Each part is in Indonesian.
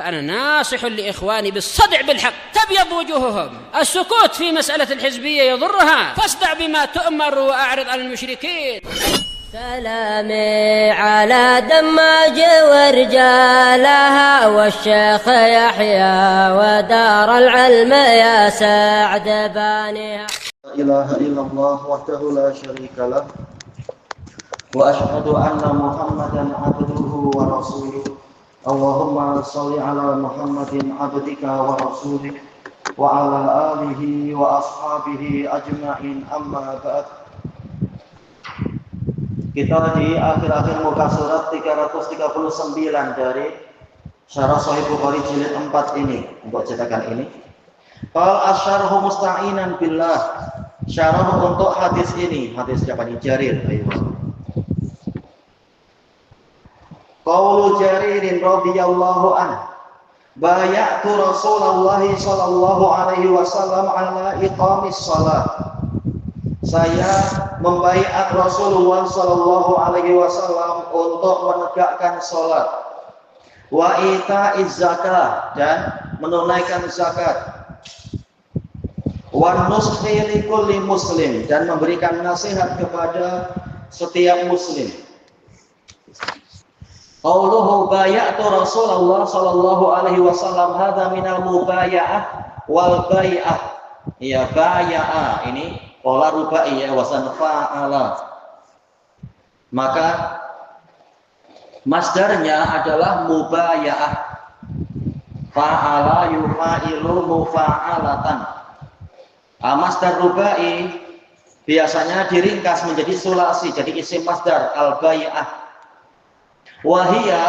فأنا ناصح لإخواني بالصدع بالحق تبيض وجوههم. السكوت في مسألة الحزبية يضرها، فاصدع بما تؤمر وأعرض عن المشركين. سلامي على دماج ورجالها والشيخ يحيى ودار العلم يا سعد بانيها. لا إله إلا الله وحده لا شريك له وأشهد أن محمدا عبده ورسوله. اللهم صل على محمد عبدك ورسولك وعلى آله وأصحابه أجمعين. أما بعد. Kita di akhir-akhir muka surat 339 dari Syarah Sahih Bukhari jilid 4 ini, untuk cetakan ini. Qal asyarhu musta'inan billah. Syarah untuk hadis ini, hadis siapa ini? Jarir. Ayo. Qaulu Jaririn radhiyallahu anhu. Bay'atu Rasulullah sallallahu alaihi wasallam ala iqamis shalah. Saya membaiat Rasulullah sallallahu alaihi wasallam untuk menegakkan salat, wa ita'iz zakah, dan menunaikan zakat, wa nushi likulli muslim, dan memberikan nasihat kepada setiap muslim. Qauluhu bay'atu Rasulullah sallallahu alaihi wasallam hadza minal mubaya'ah wal bai'ah. Ya, bay'ah ini pola rubai ya, wasan fa'ala. Maka masdarnya adalah mubaya'ah. Fa'ala yufa'ilu mufa'alatan. Masdar rubai biasanya diringkas menjadi sulasi, jadi isim masdar al-bai'ah. Wahia,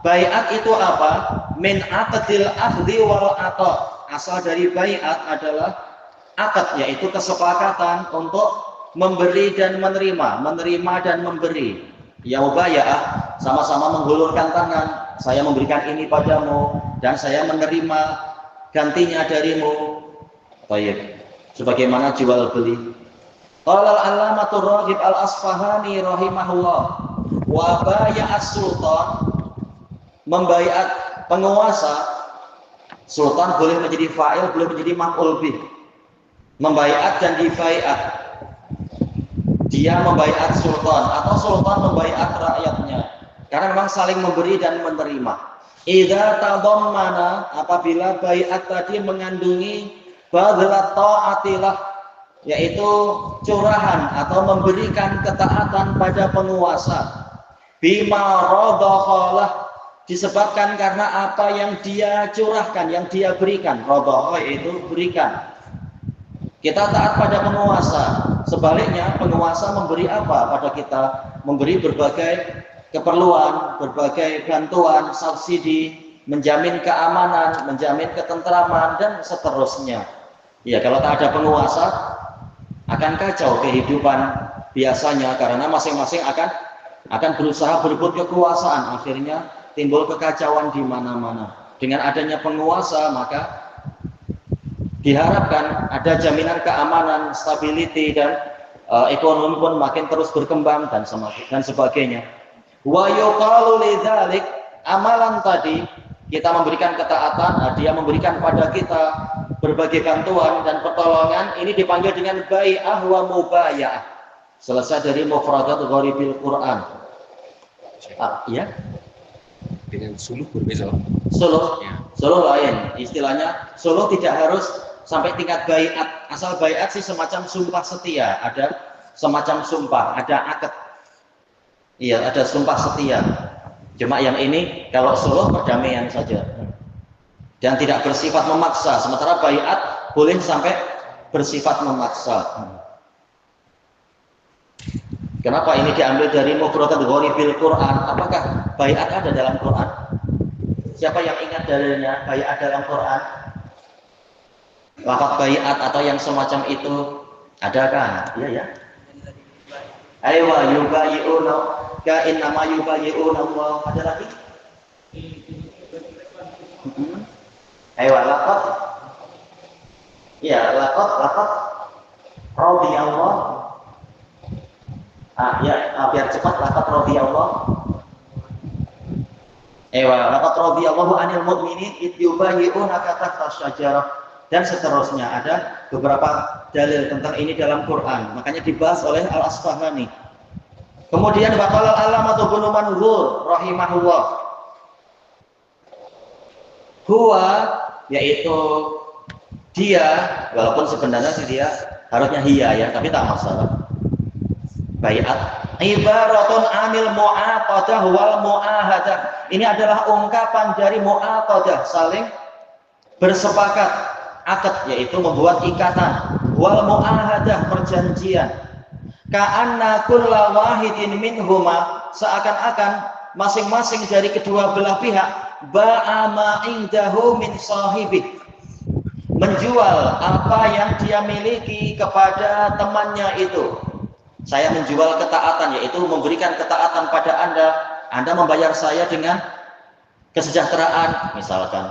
bai'at itu apa? Min aqdil akhdhi wal ata. Asal dari bai'at adalah akad, yaitu kesepakatan untuk memberi dan menerima, menerima dan memberi. Ya mubaya'ah, sama-sama menghulurkan tangan. Saya memberikan ini padamu dan saya menerima gantinya darimu. Baik, sebagaimana jual beli. Qala al-'allamatur Raghib al-Asfahani rahimahullah, wa bay'as sultan, membaiat penguasa. Sultan boleh menjadi fa'il, boleh menjadi maf'ul bih. Membaiat dan dibaiat. Dia membaiat sultan atau sultan membaiat rakyatnya. Karena memang saling memberi dan menerima. Idza tadammana, apabila baiat tadi mengandungi badlat ta'atilah, yaitu curahan atau memberikan ketaatan pada penguasa. Bima radakhalah, disebabkan karena apa yang dia curahkan, yang dia berikan. Radakha itu berikan. Kita taat pada penguasa. Sebaliknya penguasa memberi apa pada kita? Memberi berbagai keperluan, berbagai bantuan, subsidi, menjamin keamanan, menjamin ketentraman, dan seterusnya. Ya, kalau tak ada penguasa akan kacau kehidupan biasanya, karena masing-masing akan berusaha berebut kekuasaan. Akhirnya timbul kekacauan di mana-mana. Dengan adanya penguasa, maka diharapkan ada jaminan keamanan, stability, dan ekonomi pun makin terus berkembang dan sebagainya. Wa yuqalu lidzalik, amalan tadi kita memberikan ketaatan, dia memberikan pada kita berbagai bantuan dan pertolongan, ini dipanggil dengan bai'ah wa mubaya'ah. Selesai dari mufradat gharibil Quran. Ya. Dengan suluh berbeda. Suluh, ya. Suluh lain. Istilahnya suluh tidak harus sampai tingkat bai'at. Asal bai'at sih semacam sumpah setia. Ada semacam sumpah, ada akad. Iya, ada sumpah setia. Cuma yang ini kalau suluh perdamaian saja. Dan tidak bersifat memaksa. Sementara bai'at boleh sampai bersifat memaksa. Kenapa ini diambil dari mufradat gharibil Quran? Apakah bai'at ada dalam Quran? Siapa yang ingat dalilnya bai'at dalam Quran? Lafaz bai'at atau yang semacam itu adakah? Iya ya. Aywa yubayyi'una ka innama yubayyi'una Allah. Ada lagi? Aywa lafaz. Ya, lafaz radhiyallahu. Biar cepat lafaz radhiyallahu. laqad radiyallahu 'anil mu'minin id yubayyi'unaka tahta syajarah, dan seterusnya. Ada beberapa dalil tentang ini dalam Quran, makanya dibahas oleh Al-Asfahani. Kemudian waqala al-Allamah Ibnu Manzur rahimahullah, huwa, yaitu dia, walaupun sebenarnya sih dia harusnya hiya ya, tapi tak masalah. Baiat ibaratun anil mu'aqadah wal mu'ahadah. Ini adalah ungkapan dari mu'aqadah, saling bersepakat, akad yaitu membuat ikatan, wal mu'ahadah perjanjian. Ka'anna kulla wahidin minhuma, seakan-akan masing-masing dari kedua belah pihak ba'a ma indahu min sahibih, menjual apa yang dia miliki kepada temannya itu. Saya menjual ketaatan, yaitu memberikan ketaatan pada Anda membayar saya dengan kesejahteraan misalkan.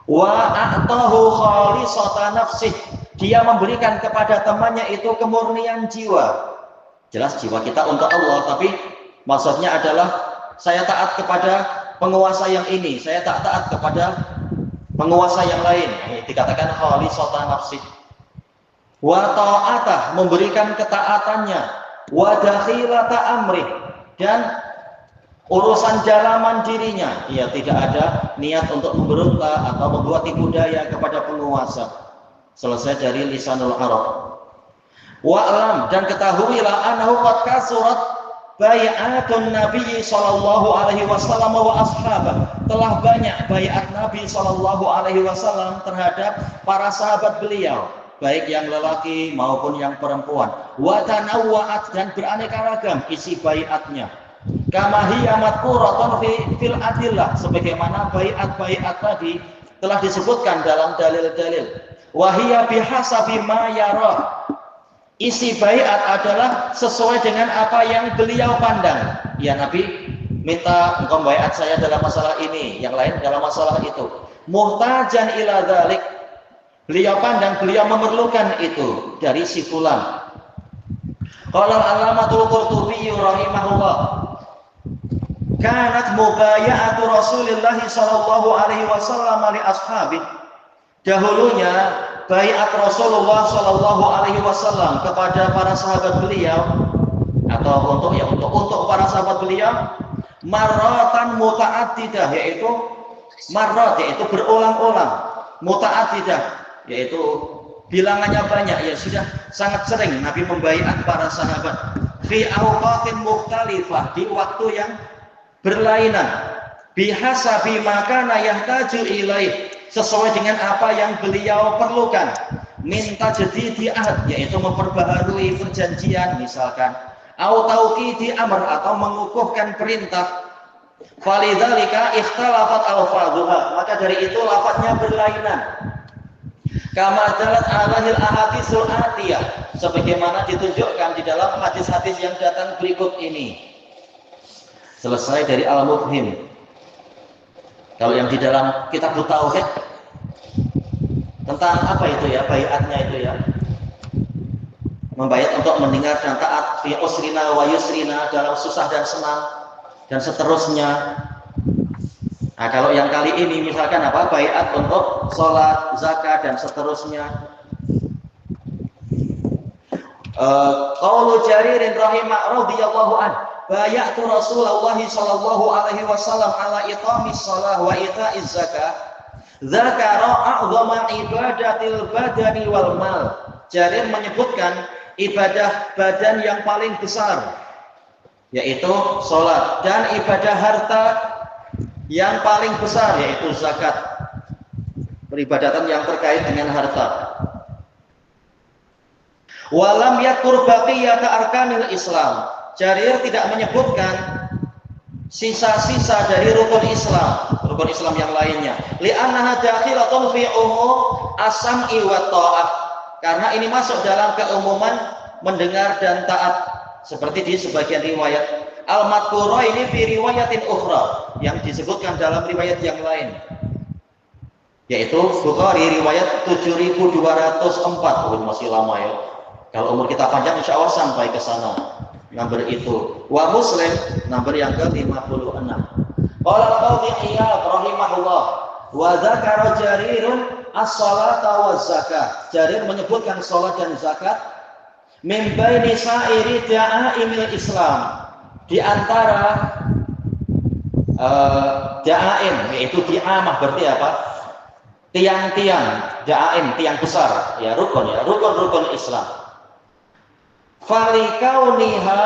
Wa a'tahu khalisata nafsih, dia memberikan kepada temannya itu kemurnian jiwa. Jelas jiwa kita untuk Allah, tapi maksudnya adalah saya taat kepada penguasa yang ini, saya tak taat kepada penguasa yang lain. Ini dikatakan khalisata nafsih. Wa ta'atah, memberikan ketaatannya, wa dakhilata amrih, dan urusan jalaman dirinya, ia tidak ada niat untuk memberontak atau membuat tipu daya kepada penguasa. Selesai dari lisanul Arab. Wa'lam, dan ketahuilah annahu qad kasurat bai'atun Nabi sallallahu alaihi wasallam wa ashabah, telah banyak baiat Nabi sallallahu alaihi wasallam terhadap para sahabat beliau, baik yang lelaki maupun yang perempuan. Wa tanawwa'at, dan beraneka ragam isi baiatnya. Kama hiya madhkuratun fil adillah, sebagaimana baiat-baiat tadi telah disebutkan dalam dalil-dalil. Wa hiya bihasabi ma yara, isi baiat adalah sesuai dengan apa yang beliau pandang. Ya Nabi minta engkau baiat saya dalam masalah ini, yang lain dalam masalah itu. Muhtajan ila dzalik, beliau pandang, beliau memerlukan itu dari si fulan. Qala al-Allamatul Qurtubi rahimahullah, kanat mubaya'atu Rasulillah sallallahu alaihi wasallam li ashabi, dahulunya baiat Rasulullah sallallahu alaihi wasallam kepada para sahabat beliau, atau untuk para sahabat beliau, marratan muta'addidah, yaitu marrat, yaitu berulang-ulang, muta'addidah yaitu bilangannya banyak, ya sudah sangat sering Nabi membaiat para sahabat fi awqatin mukhtalifah, di waktu yang berlainan, bihasabi makana yahtaju ilaih, sesuai dengan apa yang beliau perlukan, minta jadi di ahad, yaitu memperbaharui perjanjian misalkan, au tauqidi amr, atau mengukuhkan perintah. Falidzalika ikhtalafat alfadhuha, maka dari itu lafadznya berlainan. Kama dalat alahil ahadisul atiyah, sebagaimana ditunjukkan di dalam hadis-hadis yang datang berikut ini. Selesai dari Al-Mufhim. Kalau yang di dalam kitab Tauhid tentang apa itu ya, baiatnya itu ya, membaiat untuk mendengar dan taat fi usrina wa yusrina, dalam susah dan senang dan seterusnya. Nah, kalau yang kali ini misalkan apa, baiat untuk sholat, zakat dan seterusnya. Qaulu Jaririn radhiyallahu an, bayatu Rasulullah sallallahu alaihi wasallam ala iqamis shalah wa ita'iz zakah, dzakara a'dhama ibadatil badani wal mal. Jarir menyebutkan ibadah badan yang paling besar, yaitu sholat, dan ibadah harta yang paling besar, yaitu zakat, peribadatan yang terkait dengan harta. Walam yakur baqiyata arkanil Islam, Jarir tidak menyebutkan sisa-sisa dari rukun Islam yang lainnya. Li'annaha dakhilatun fi umum as-sam'i wa ta'ah, karena ini masuk dalam keumuman mendengar dan taat, seperti di sebagian riwayat. Al-madhkurah ini fi riwayatin ukhra, yang disebutkan dalam riwayat yang lain, yaitu Bukhari riwayat 7204. Masih lama ya, kalau umur kita panjang insya Allah sampai ke sana. Nomor itu. Wa Muslim nomor yang ke-56. Qala al-Qadhi Iyad rahimahullah wa dzakara Jarirun as-salata wa zakah. Jarir menyebutkan salat dan zakat min baini sa'iri da'aimil Islam, di antara da'aim, yaitu di'amah berarti apa? Tiang-tiang, da'aim, tiang besar, ya rukun Islam. Falikauniha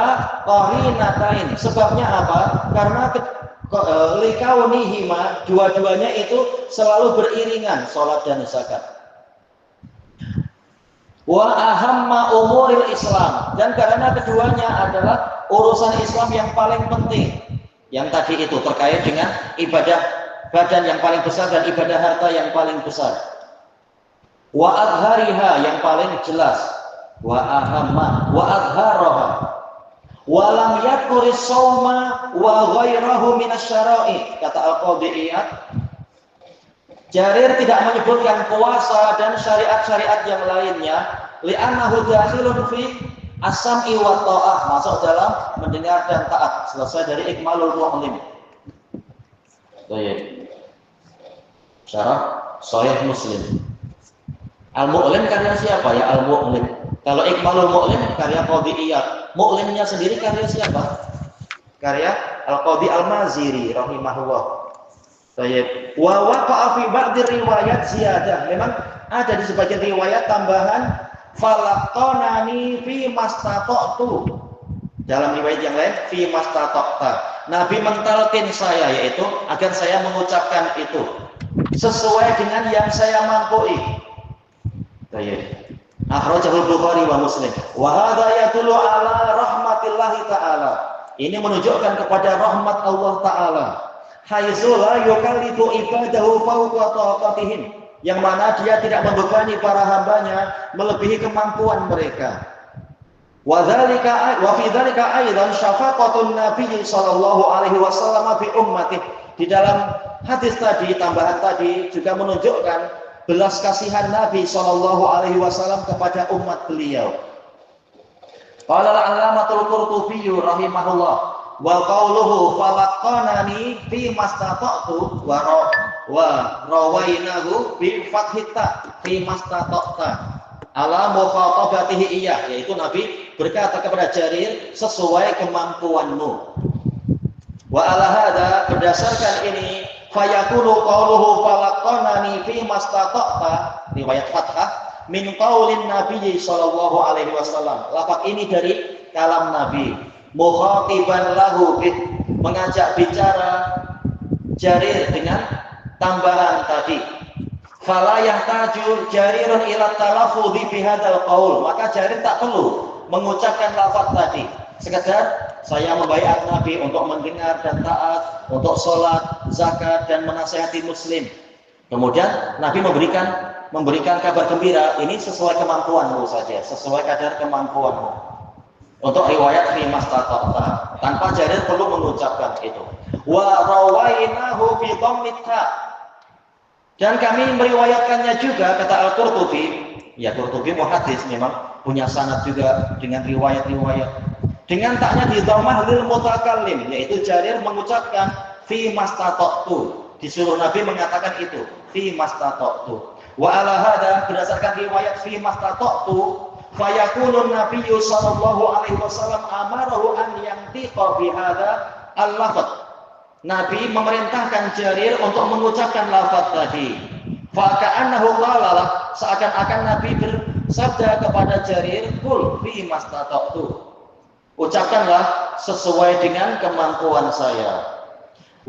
qarinatain, sebabnya apa? Karena likaunihima, dua-duanya itu selalu beriringan, salat dan zakat. Wa ahamma umuril Islam, dan karena keduanya adalah urusan Islam yang paling penting. Yang tadi itu terkait dengan ibadah badan yang paling besar dan ibadah harta yang paling besar. Wa adhariha, yang paling jelas. Wa ahamma wa adharaha. Wa lam yakuris sawma wa ghairahu minasyara'i. Kata Al-Qadhi Iyad, Jarir tidak menyebutkan puasa dan syariat-syariat yang lainnya, li'annahu dakhilun fi as-sam'i wa ta'ah, masuk dalam mendengar dan taat. Selesai dari Ikmalul Mu'lim. Baik. Syarah Sahih Muslim. Al-Mu'lim karya siapa ya? Al-Mu'lim. Kalau Ikmalul Mu'lim karya Qadhi Iyad. Mu'limnya sendiri karya siapa? Karya Al-Qadhi Al-Maziri rahimahullah. Baik. Wa waqa'a fi ba'd riwayat ziyadah. Memang ada di sebagian riwayat tambahan falaqanani fi mastata'tu. Dalam riwayat yang lain fi mastata'ta. Nabi mentalkin saya, yaitu agar saya mengucapkan itu sesuai dengan yang saya mampu. Baik. Akhrajahul Bukhari wa Muslim. Wa hadza yadullu ala rahmatillahi ta'ala. Ini menunjukkan kepada rahmat Allah Ta'ala. Haitsu la yukallifu ibadahu fawqa taqatihim, yang mana dia tidak membebani para hambanya melebihi kemampuan mereka. Wa fi dzalika aidan syafaqatun Nabi sallallahu alaihi wasallam fi ummati. Di dalam hadis tadi, tambahan tadi juga menunjukkan belas kasihan Nabi sallallahu alaihi wasallam kepada umat beliau. Qala al-'allamatul Qurtubi rahimahullah wa qawluhu falaqanani fi mastata'tu wa rawainahu bi fathita fi mastata'ta ala mukhatabatihi iyah, yaitu Nabi berkata kepada Jarir sesuai kemampuanmu. Wa ala hada, berdasarkan ini, fayakunu qawluhu falaqanani fi mastata'ta, riwayat fathah, min qaulin Nabi sallallahu alaihi wasallam. Lafaz ini dari kalam Nabi. Mukhatiban lahu, mengajak bicara Jarir dengan tambahan tadi. Fala yahtaju Jarirun ila talaffudhi bi hadzal qaul, maka Jarir tak perlu mengucapkan lafaz tadi. Sekedar saya membaiat Nabi untuk mendengar dan taat, untuk sholat, zakat dan menasihati muslim. Kemudian Nabi memberikan kabar gembira, ini sesuai kemampuanmu saja, sesuai kadar kemampuanmu. Untuk riwayat fi mastata'ta, tanpa Jarir perlu mengucapkan itu. Wa rawainahu bi dhammita, dan kami meriwayatkannya juga, kata Al-Qurtubi. Ya, Qurtubi muhaddits memang punya sanad juga dengan riwayat-riwayat. Dengan taknya di dhammah lil mutakallim, yaitu Jarir mengucapkan fi mastata'tu. Disuruh Nabi mengatakan itu, fi mastata'tu. Wa ala hada, berdasarkan riwayat fi mastata'tu, fayakunun nabiyyu sallallahu alaihi wasallam amarahu an yantiqa bi hadza al-lafz. Nabi memerintahkan Jarir untuk mengucapkan lafaz tadi. Fa ka'annahu qala, seakan-akan Nabi bersabda kepada Jarir, qul fi mastata'tu. Ucapkanlah sesuai dengan kemampuan saya.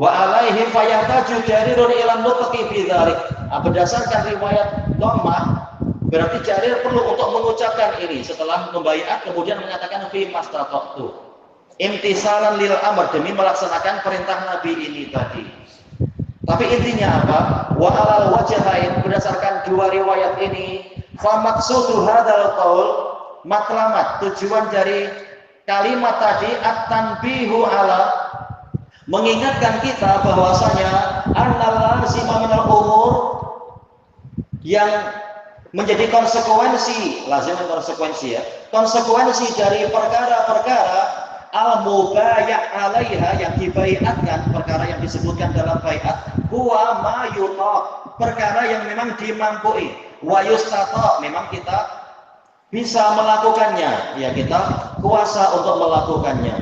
Wa alaihi fayahtaju Jarirun ila nutqi fi dzalik. Berdasarkan riwayat dhammah, berarti Jarir perlu untuk mengucapkan ini setelah membaiat, kemudian mengatakan fi mastata'tu. Imtisalan lil amr, demi melaksanakan perintah Nabi ini tadi. Tapi intinya apa? Wa alal wajhain, berdasarkan dua riwayat ini, fa maqsudu hadzal qaul matlamat, tujuan dari kalimat tadi at-tanbihu ala, mengingatkan kita bahwasanya annal lazima minal umur, yang menjadi konsekuensi, lazim konsekuensi ya, konsekuensi dari perkara-perkara al-mubayya' 'alaiha, yang dibaiatkan, perkara yang disebutkan dalam baiat, huwa ma yutaq, perkara yang memang dimampui, wa yustata, memang kita bisa melakukannya, ya kita kuasa untuk melakukannya.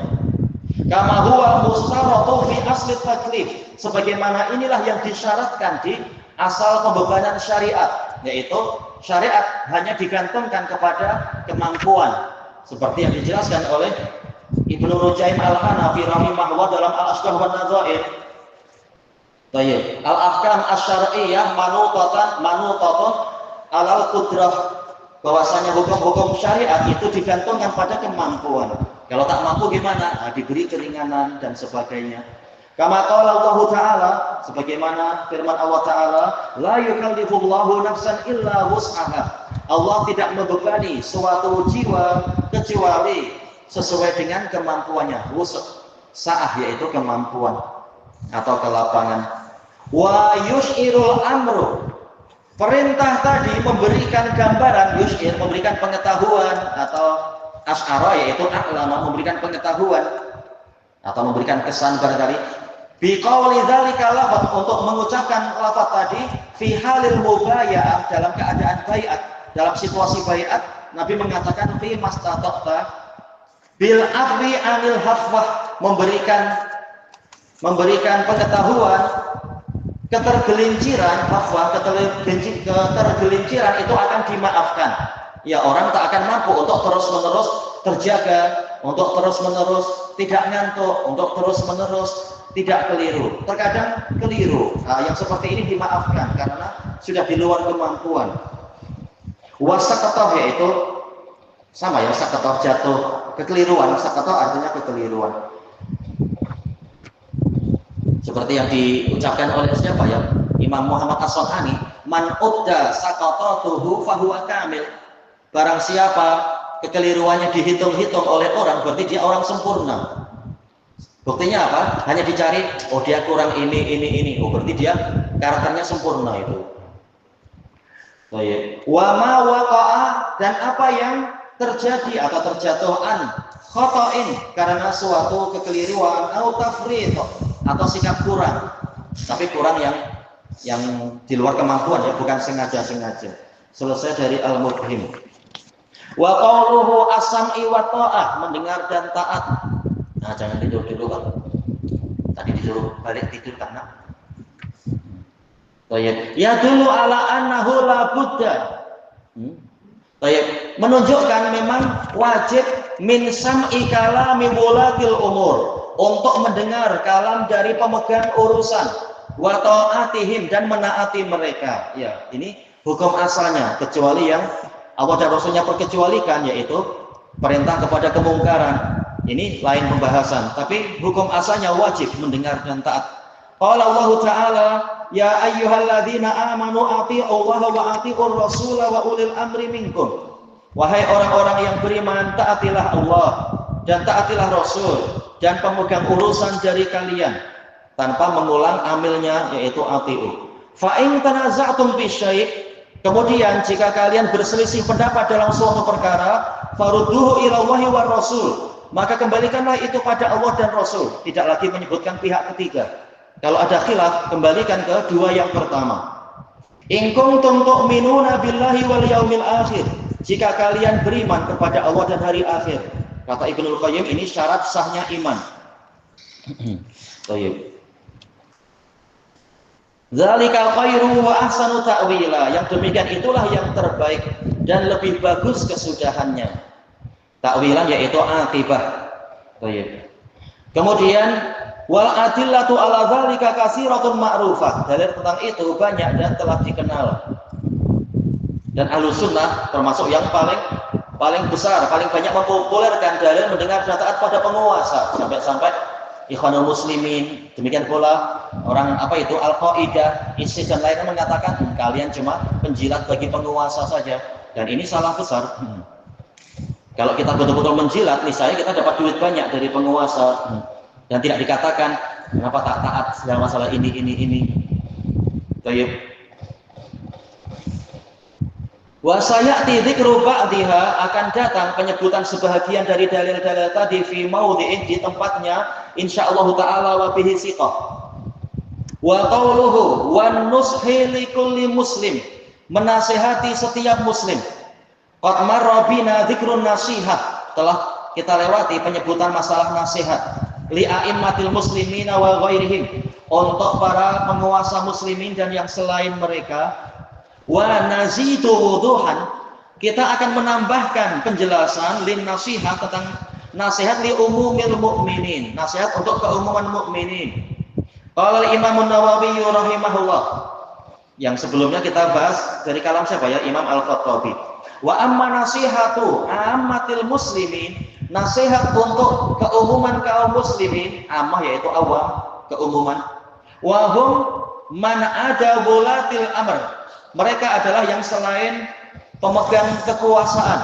Kama huwa mustaratu fi asli taklif, sebagaimana inilah yang disyaratkan di asal pembebanan syariat, yaitu syariat hanya digantungkan kepada kemampuan, seperti yang dijelaskan oleh Ibnu Rujaim Al-Hanafi rahimahullah dalam Al-Ashkah wa Nadzair. Baik, al-ahkam asy-syar'iyyah manutatan alal qudrah, bahwasanya hukum-hukum syariat itu digantungkan pada kemampuan. Kalau tak mampu gimana? Nah, diberi keringanan dan sebagainya. Kama qala Allah Ta'ala, sebagaimana firman Allah Ta'ala, la yukallifullahu nafsan illa wus'aha. Allah tidak membebani suatu jiwa kecuali sesuai dengan kemampuannya. Sa'ah yaitu kemampuan atau kelapangan. Wa yushirul amru, perintah tadi memberikan gambaran, yushir memberikan pengetahuan, atau asyara yaitu a'lama memberikan pengetahuan atau memberikan kesan barangkali. Biqauli dzalika lafaz, untuk mengucapkan lafaz tadi fi halil mubaya'ah, dalam keadaan baiat, dalam situasi baiat, Nabi mengatakan fi mastata'ta bil afwi anil hafwah, memberikan pengetahuan, ketergelinciran, hafwah, ketergelinciran itu akan dimaafkan. Ya, orang tak akan mampu untuk terus-menerus terjaga, untuk terus-menerus tidak ngantuk, untuk terus-menerus tidak keliru. Terkadang keliru, yang seperti ini dimaafkan karena sudah di luar kemampuan. Wasaqatah yaitu sama ya, sakatah jatuh, kekeliruan. Sakatah artinya kekeliruan. Seperti yang diucapkan oleh siapa ya? Imam Muhammad As-San'ani, man udda sakatatuhu fahuwa kamil. Barang siapa kekeliruannya dihitung-hitung oleh orang, berarti dia orang sempurna. Buktinya apa? Hanya dicari, oh dia kurang ini. Oh berarti dia karakternya sempurna itu. Wa ma waqa'a, dan apa yang terjadi atau terjatuhan khata'in karena suatu kekeliruan, atau tafrid, atau sikap kurang, tapi kurang yang di luar kemampuan ya, bukan sengaja-sengaja. Selesai dari al-mubhim. Wa qauluhu as-sam'i wa ta'ah, mendengar dan taat. Nah, jangan tidur dulu kan. Tadi disuruh balik tidur karena ya dulu ala annahu la budda. Menunjukkan memang wajib min sam'i kalami wulatil umur, untuk mendengar kalam dari pemegang urusan, wa ta'atihim, dan menaati mereka. Ya, ini hukum asalnya, kecuali yang Allah dan Rasulnya perkecualikan, yaitu perintah kepada kemungkaran. Ini lain pembahasan, tapi hukum asalnya wajib mendengar dan taat. Qala Allah Ta'ala, ya ayyuhalladzina amanu atii'ullaha wa atii'ur rasula wa ulil amri minkum. Wahai orang-orang yang beriman, taatilah Allah dan taatilah Rasul dan pemegang urusan dari kalian, tanpa mengulang amilnya, yaitu ati'u. Fa in tanaza'tum fi syai', kemudian jika kalian berselisih pendapat dalam suatu perkara, farudduhu ila Allahi war Rasul, maka kembalikanlah itu pada Allah dan Rasul. Tidak lagi menyebutkan pihak ketiga. Kalau ada khilaf, kembalikan ke dua yang pertama. In kuntum tu'minuna billahi wal yaumil akhir, jika kalian beriman kepada Allah dan hari akhir. Kata Ibnul Qayyim, ini syarat sahnya iman. Dzalika khairu wa ahsanu ta'wila, yang demikian itulah yang terbaik dan lebih bagus kesudahannya. Ta'wilan yaitu akibah. Kemudian wal adillatu ala dzalika katsiratun ma'rufah, dalil tentang itu banyak dan telah dikenal. Dan Ahlus Sunnah termasuk yang paling besar, paling banyak mempopulerkan dalil mendengar dan taat pada penguasa, sampai Ikhwanul Muslimin, demikian pula orang Al-Qaidah, ISIS dan lainnya mengatakan kalian cuma penjilat bagi penguasa saja, dan ini salah besar. Kalau kita betul-betul menjilat, misalnya kita dapat duit banyak dari penguasa, dan tidak dikatakan kenapa tak taat dalam masalah ini. Baik. Wa sayati dzikru ba'dihha, akan datang penyebutan sebahagian dari dalil-dalil tadi fi maudhi'in, di tempatnya insyaallah taala wa bihi siqah. Wa qauluhu wan nushi likulli muslim, menasihati setiap muslim. Qad marra bina dzikrun nasihah, telah kita lewati penyebutan masalah nasihat li a'immatil muslimina wa ghairihim, untuk para penguasa muslimin dan yang selain mereka. Wa nazidu wuduhan, kita akan menambahkan penjelasan lin nasihat, tentang nasihat li umumil mukminin, nasihat untuk keumuman mukminin. Qala Imam Nawawi rahimahullah, yang sebelumnya kita bahas dari kalam siapa ya, Imam Al-Khattabi. Wa amma nasihatu ammatil muslimin, nasihat untuk keumuman kaum muslimin, ammah yaitu awam, keumuman. Wa hum man ada wulatil amr, mereka adalah yang selain pemegang kekuasaan.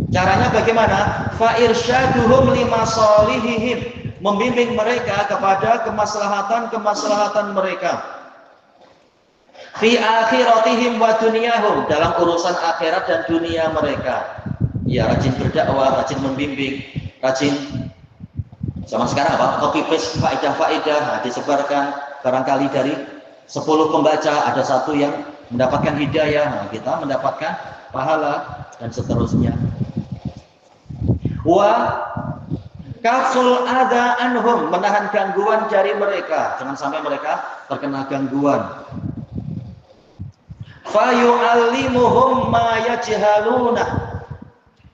Caranya bagaimana? Fa irsyaduhum limasalihihim, membimbing mereka kepada kemaslahatan mereka. Fi akhiratihim wa dunyahum, dalam urusan akhirat dan dunia mereka. Ya, rajin berdakwah, rajin membimbing, rajin. Zaman sekarang apa? Copy paste faedah-faedah, disebarkan. Barangkali dari 10 pembaca ada satu yang mendapatkan hidayah, nah, kita mendapatkan pahala dan seterusnya. Wa kaful adza anhum, menahan gangguan dari mereka, jangan sampai mereka terkena gangguan. Fa yu'allimuhum ma yajhaluna,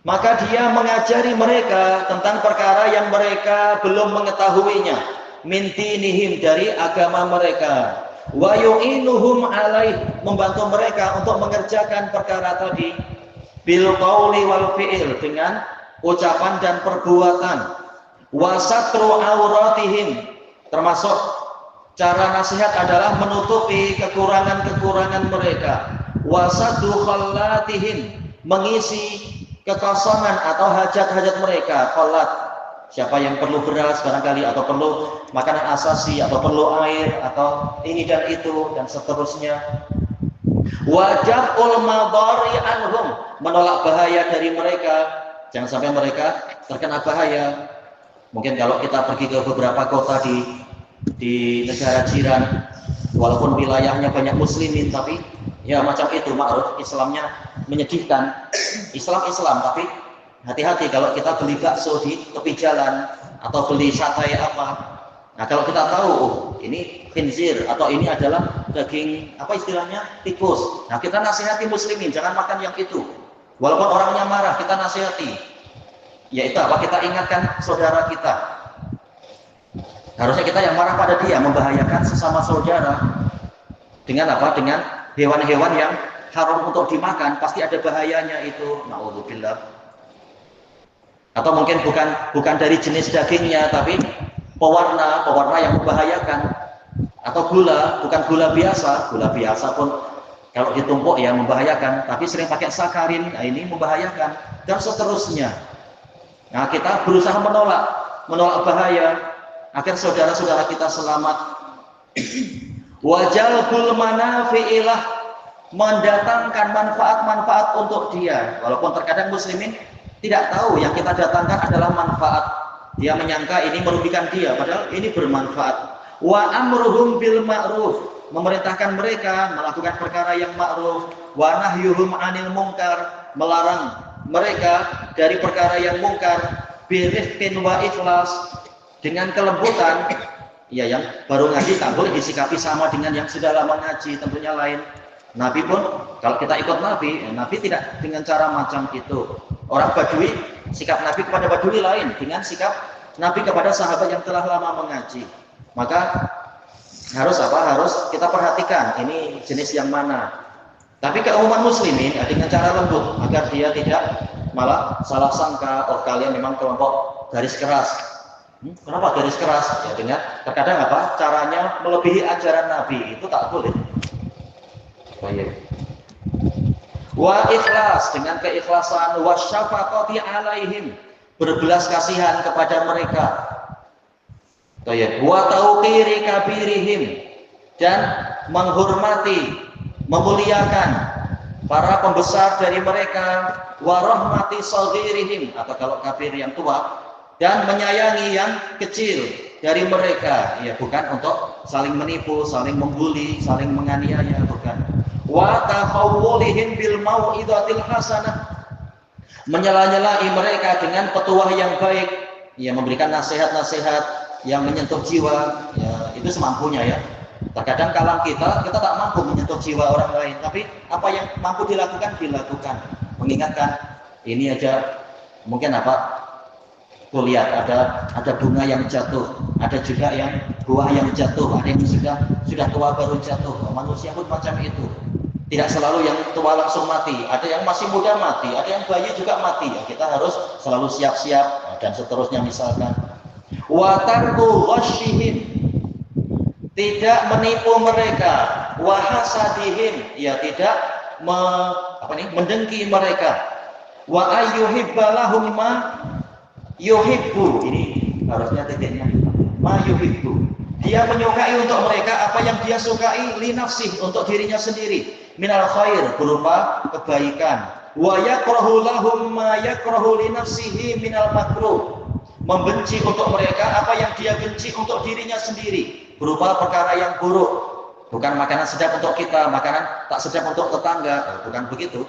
maka dia mengajari mereka tentang perkara yang mereka belum mengetahuinya, min dinihim, dari agama mereka. Wa yu'inuhum alaih, membantu mereka untuk mengerjakan perkara tadi, bil qauli wal fi'il, dengan ucapan dan perbuatan. Wa satru auratihim, termasuk cara nasihat adalah menutupi kekurangan-kekurangan mereka. Wa saddu khallatihim, mengisi kekosongan atau hajat-hajat mereka. Khallat, siapa yang perlu beras barangkali, atau perlu makanan asasi, atau perlu air, atau ini dan itu dan seterusnya. Wajabul madari anhum, menolak bahaya dari mereka, jangan sampai mereka terkena bahaya. Mungkin kalau kita pergi ke beberapa kota di negara jiran, walaupun wilayahnya banyak muslimin, tapi ya macam itu ma'ruf, Islamnya menyedihkan. Islam tapi hati-hati kalau kita beli bakso di tepi jalan atau beli sate apa. Nah, kalau kita tahu ini khinzir atau ini adalah daging apa istilahnya, tikus. Nah, kita nasihati muslimin jangan makan yang itu. Walaupun orangnya marah, kita nasihati. Yaitu apa? Kita ingatkan saudara kita. Harusnya kita yang marah pada dia, membahayakan sesama saudara. Dengan apa? Dengan hewan-hewan yang haram untuk dimakan, pasti ada bahayanya itu. Na'udzubillah. Atau mungkin bukan dari jenis dagingnya, tapi pewarna yang membahayakan. Atau gula, bukan gula biasa pun kalau ditumpuk ya membahayakan, tapi sering pakai sakarin, nah ini membahayakan, dan seterusnya. Nah, kita berusaha menolak bahaya agar saudara-saudara kita selamat. Wajalbul manafi'ilah, mendatangkan manfaat-manfaat untuk dia. Walaupun terkadang muslimin tidak tahu yang kita datangkan adalah manfaat. Dia menyangka ini merugikan dia, padahal ini bermanfaat. Wa amruhum bil ma'ruf, memerintahkan mereka melakukan perkara yang ma'ruf. Wa nahyuhum 'anil munkar, melarang mereka dari perkara yang mungkar. Birifqin wa ikhlas, dengan kelembutan. Ya, yang baru ngaji tak boleh disikapi sama dengan yang sudah lama ngaji, tentunya lain. Nabi pun kalau kita ikut Nabi tidak dengan cara macam itu. Orang Badui, sikap Nabi kepada Badui lain dengan sikap Nabi kepada sahabat yang telah lama mengaji. Maka harus kita perhatikan ini jenis yang mana. Tapi keumuman muslimin ya, dengan cara lembut agar dia tidak malah salah sangka, oh kalian memang kelompok garis keras. Kenapa garis keras? Ya dengan terkadang caranya melebihi ajaran Nabi, itu tak boleh. Baik. Wa ikhlas, dengan keikhlasan. Wa syafaqati alaihim, berbelas kasihan kepada mereka. Baik. Wa tauqiri kabirihim, dan menghormati, memuliakan para pembesar dari mereka, wa rahmati saghirihim, atau kalau kafir yang tua, dan menyayangi yang kecil dari mereka, ya bukan untuk saling menipu, saling membuli, saling menganiaya, bukan. Wa takhawwulihim bil mau'izatil hasanah, menyela-nyelai mereka dengan petuah yang baik, ya memberikan nasihat-nasihat yang menyentuh jiwa, ya itu semampunya ya. Terkadang kalam kita tak mampu menyentuh jiwa orang lain, tapi apa yang mampu dilakukan. Mengingatkan, ini aja mungkin apa? Tuh lihat ada bunga yang jatuh, ada juga yang buah yang jatuh, ada yang sudah tua baru jatuh. Manusia pun macam itu. Tidak selalu yang tua langsung mati, ada yang masih muda mati, ada yang bayi juga mati. Ya, kita harus selalu siap-siap dan seterusnya misalkan. Wa tarku ghasyihim, tidak menipu mereka, wa hasadihim, ya tidak mendengki mereka. Wa ayyuhibbalahum ma yuhibbu, ini harusnya titiknya ma yuhibbu, dia menyukai untuk mereka apa yang dia sukai, li nafsih, untuk dirinya sendiri, minal khair, berupa kebaikan. Wa yakrahu lahum ma yakrahu li nafsihi minal makruh, membenci untuk mereka apa yang dia benci untuk dirinya sendiri, berupa perkara yang buruk. Bukan makanan sedap untuk kita, makanan tak sedap untuk tetangga, bukan begitu.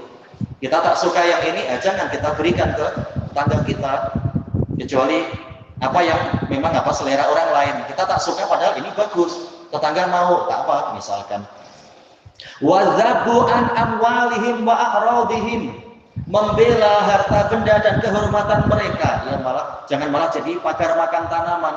Kita tak suka yang ini, jangan kita berikan ke tetangga kita, kecuali apa yang memang selera orang lain. Kita tak suka padahal ini bagus, tetangga mau, tak apa misalkan. Wadzabu an amwalihim wa a'radihim, membela harta benda dan kehormatan mereka. Ya jangan malah jadi pagar makan tanaman.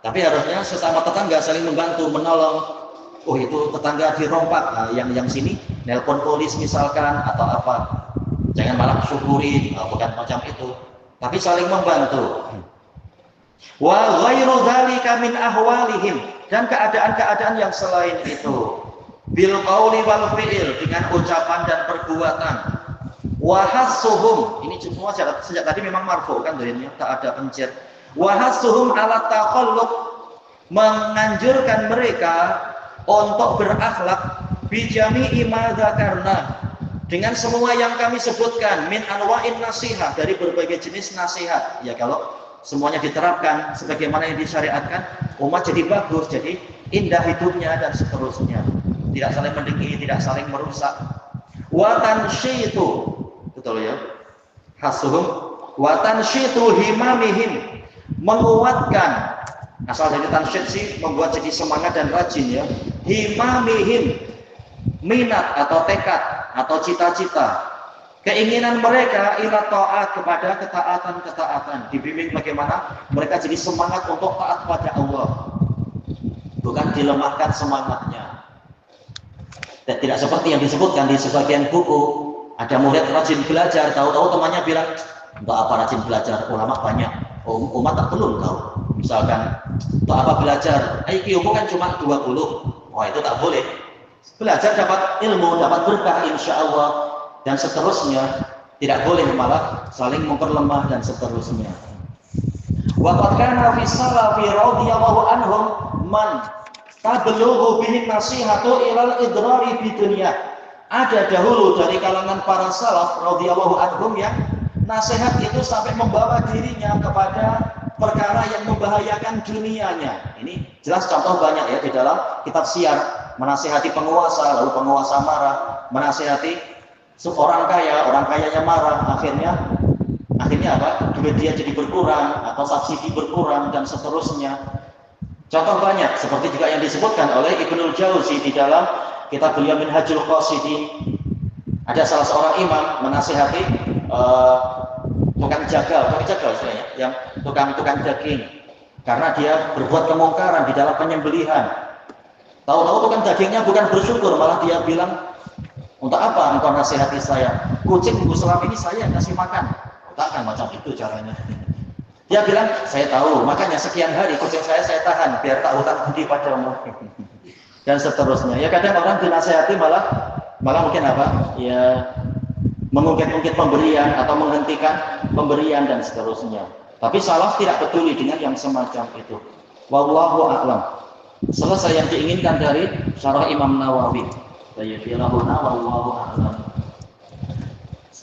Tapi harusnya sesama tetangga saling membantu, menolong. Oh itu tetangga dirompak, yang sini nelpon polis misalkan atau apa. Jangan malah syukuri, bukan macam itu. Tapi saling membantu. Wa ghairu dzalika min ahwalihim, dan keadaan-keadaan yang selain itu. Bil qauli wal fi'il, dengan ucapan dan perbuatan. Wa hassuhum, ini semua sejak tadi memang marfu kan doanya, tak ada pencet. Wa hassuhum ala taqalluq, menganjurkan mereka untuk berakhlak bi jami'i ma dzakarna, dengan semua yang kami sebutkan, min anwa'in nasihat, dari berbagai jenis nasihat. Ya kalau semuanya diterapkan sebagaimana yang disyariatkan, umat jadi bagus, jadi indah hidupnya dan seterusnya. Tidak saling mendengki, tidak saling merusak. Wa tansyitu, betul ya. Hasuhum wa tansyitu himamihim, menguatkan. Asal dari tansyid sih membuat jadi semangat dan rajin ya. Himamihim, minat atau tekad atau cita-cita, keinginan mereka ila taat, kepada ketaatan-ketaatan, dibimbing bagaimana mereka jadi semangat untuk taat pada Allah, bukan dilemahkan semangatnya. Dan tidak seperti yang disebutkan di sebagian buku, ada murid rajin belajar, tahu-tahu temannya bilang, untuk apa rajin belajar, ulama banyak, umat tak perlu kau. Misalkan, untuk apa belajar, IQ kan cuma 20, wah itu tak boleh. Belajar dapat ilmu, dapat berkah insya Allah, dan seterusnya. Tidak boleh malah saling memperlemah dan seterusnya. Wa qad kana fi salafi radhiyallahu anhum man tablughu bihi nasihatu ilal idrari bi dunya. Ada dahulu dari kalangan para salaf radhiyallahu anhum yang nasihat itu sampai membawa dirinya kepada perkara yang membahayakan dunianya. Ini jelas contoh banyak ya di dalam kitab Syiar, menasihati penguasa, lalu penguasa marah, menasihati seorang kaya, orang kayanya marah, akhirnya apa? Duit dia jadi berkurang atau subsidi berkurang dan seterusnya. Contoh banyak, seperti juga yang disebutkan oleh Ibnul Jauzi di dalam kitab beliau Minhajul Qasidin. Ada salah seorang imam menasihati tukang jagal istilahnya, yang tukang daging, karena dia berbuat kemungkaran di dalam penyembelihan. Tahu-tahu tukang dagingnya bukan bersyukur, malah dia bilang, untuk apa engkau nasihati saya? Kucing minggu selama ini saya kasih makan. Takkan macam itu caranya. Dia bilang, saya tahu, makanya sekian hari kucing saya tahan biar tak hutang budi padamu. Dan seterusnya. Ya kadang orang dinasihati malah mungkin apa? Ya mengungkit-ungkit pemberian atau menghentikan pemberian dan seterusnya. Tapi salaf tidak peduli dengan yang semacam itu. Wallahu a'lam. Selesai yang diinginkan dari syarah Imam Nawawi. Wallahu a'lam.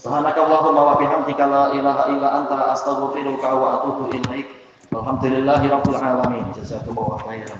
Subhanakallahumma wa bihamdika la ilaha illa anta astaghfiruka wa atubu ilaik. Alhamdulillahirabbil alamin. Jazakumullahu khairan.